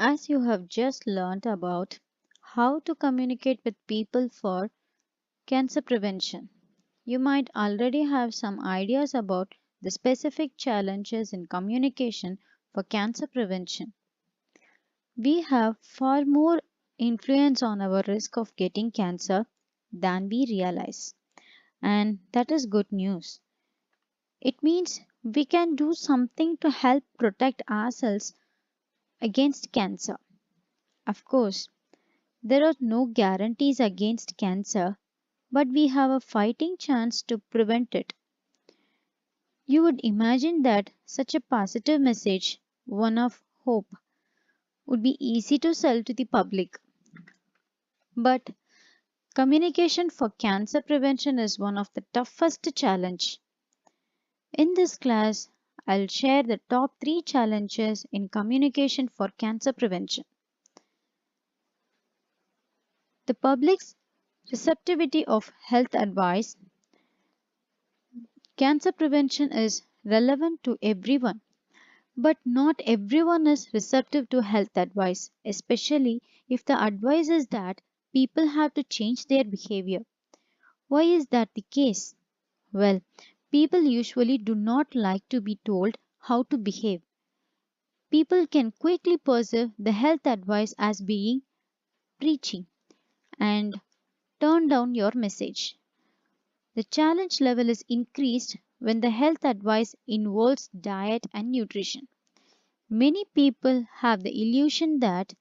As you have just learned about how to communicate with people for cancer prevention, you might already have some ideas about the specific challenges in communication for cancer prevention. We have far more influence on our risk of getting cancer than we realize, and that is good news. It means we can do something to help protect ourselves against cancer. Of course, there are no guarantees against cancer, but we have a fighting chance to prevent it. You would imagine that such a positive message, one of hope, would be easy to sell to the public. But communication for cancer prevention is one of the toughest challenge. In this class, I'll share the top 3 challenges in communication for cancer prevention. The public's receptivity of health advice. Cancer prevention is relevant to everyone, but not everyone is receptive to health advice, especially if the advice is that people have to change their behavior. Why is that the case? Well, people usually do not like to be told how to behave. People can quickly perceive the health advice as being preachy and turn down your message. The challenge level is increased when the health advice involves diet and nutrition. Many people have the illusion that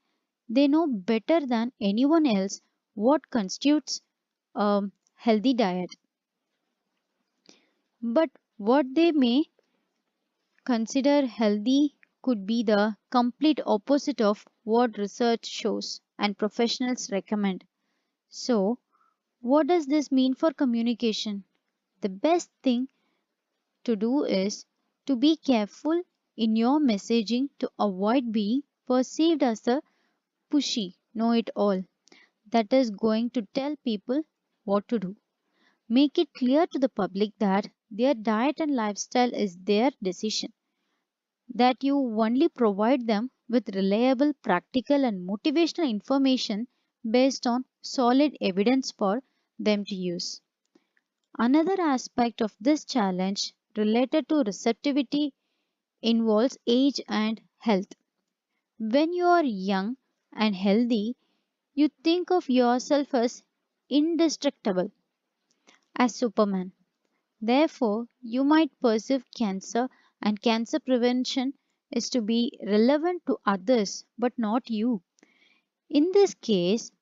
they know better than anyone else what constitutes a healthy diet. But what they may consider healthy could be the complete opposite of what research shows and professionals recommend. So, what does this mean for communication? The best thing to do is to be careful in your messaging to avoid being perceived as a pushy, know it all that is going to tell people what to do. Make it clear to the public that their diet and lifestyle is their decision, that you only provide them with reliable, practical, and motivational information based on solid evidence for them to use. Another aspect of this challenge related to receptivity involves age and health. When you are young and healthy, you think of yourself as indestructible, as Superman. Therefore, you might perceive cancer and cancer prevention is to be relevant to others but not you. In this case,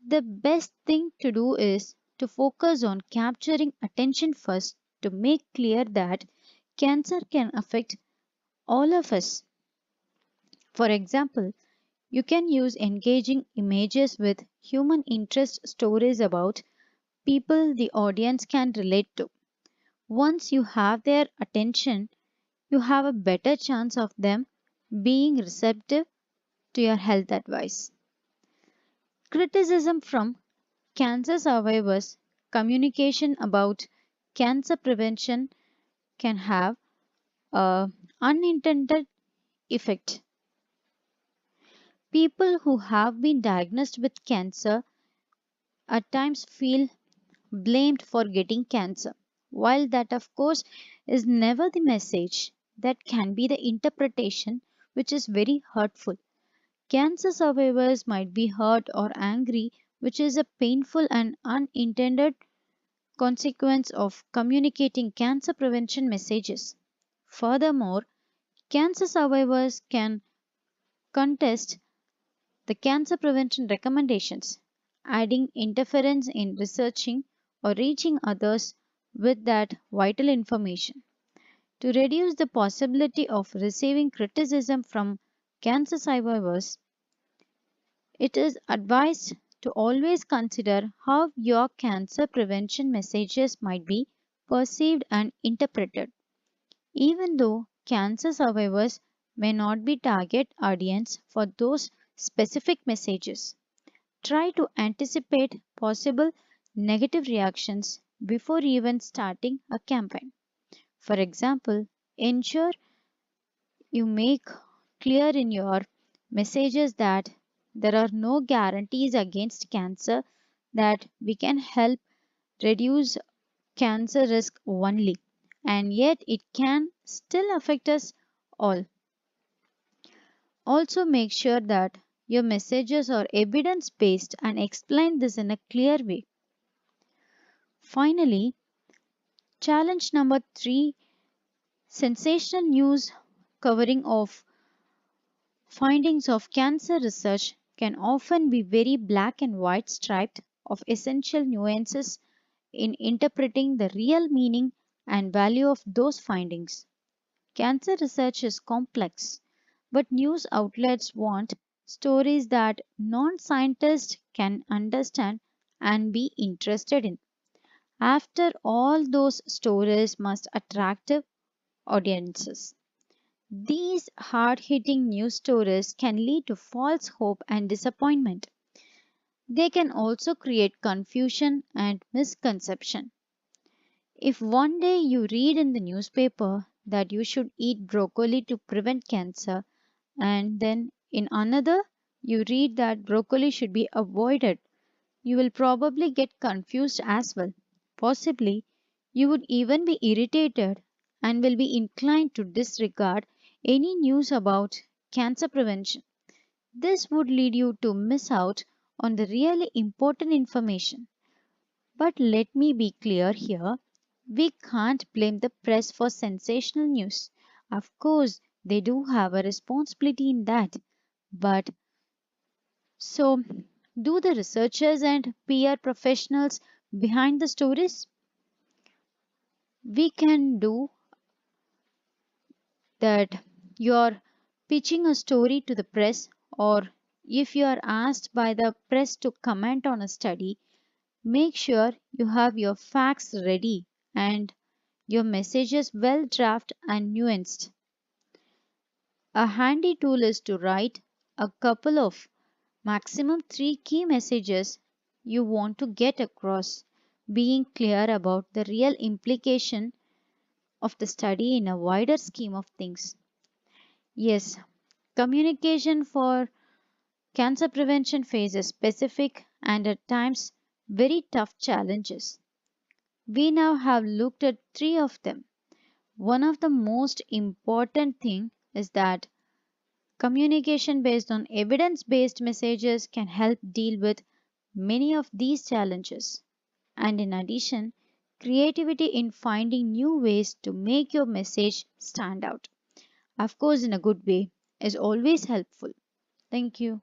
the best thing to do is to focus on capturing attention first to make clear that cancer can affect all of us. For example, you can use engaging images with human interest stories about people the audience can relate to. Once you have their attention, you have a better chance of them being receptive to your health advice. Criticism from cancer survivors, communication about cancer prevention can have a unintended effect. People who have been diagnosed with cancer at times feel blamed for getting cancer. While that, of course, is never the message, that can be the interpretation which is very hurtful. Cancer survivors might be hurt or angry, which is a painful and unintended consequence of communicating cancer prevention messages. Furthermore, cancer survivors can contest the cancer prevention recommendations, adding interference in researching or reaching others with that vital information. To reduce the possibility of receiving criticism from cancer survivors, it is advised to always consider how your cancer prevention messages might be perceived and interpreted. Even though cancer survivors may not be target audience for those specific messages, try to anticipate possible negative reactions before even starting a campaign. For example, ensure you make clear in your messages that there are no guarantees against cancer, that we can help reduce cancer risk only, and yet it can still affect us all. Also, make sure that your messages are evidence based and explain this in a clear way. Finally, challenge number 3, sensational news covering of findings of cancer research can often be very black and white, stripped of essential nuances in interpreting the real meaning and value of those findings. Cancer research is complex, but news outlets want stories that non scientists can understand and be interested in. After all, those stories must attract audiences. These hard hitting news stories can lead to false hope and disappointment. They can also create confusion and misconception. If one day you read in the newspaper that you should eat broccoli to prevent cancer, and then in another you read that broccoli should be avoided, you will probably get confused as well. Possibly, you would even be irritated and will be inclined to disregard any news about cancer prevention. This would lead you to miss out on the really important information. But let me be clear here, we can't blame the press for sensational news. Of course, they do have a responsibility in that. But so, do the researchers and PR professionals behind the stories? We can do that. You're pitching a story to the press, or if you are asked by the press to comment on a study, make sure you have your facts ready and your messages well drafted and nuanced. A handy tool is to write a couple of maximum 3 key messages you want to get across, being clear about the real implication of the study in a wider scheme of things. Yes, communication for cancer prevention faces specific and at times very tough challenges. We now have looked at 3 of them. One of the most important thing is that communication based on evidence based messages can help deal with many of these challenges. And in addition, creativity in finding new ways to make your message stand out, of course, in a good way, is always helpful. Thank you.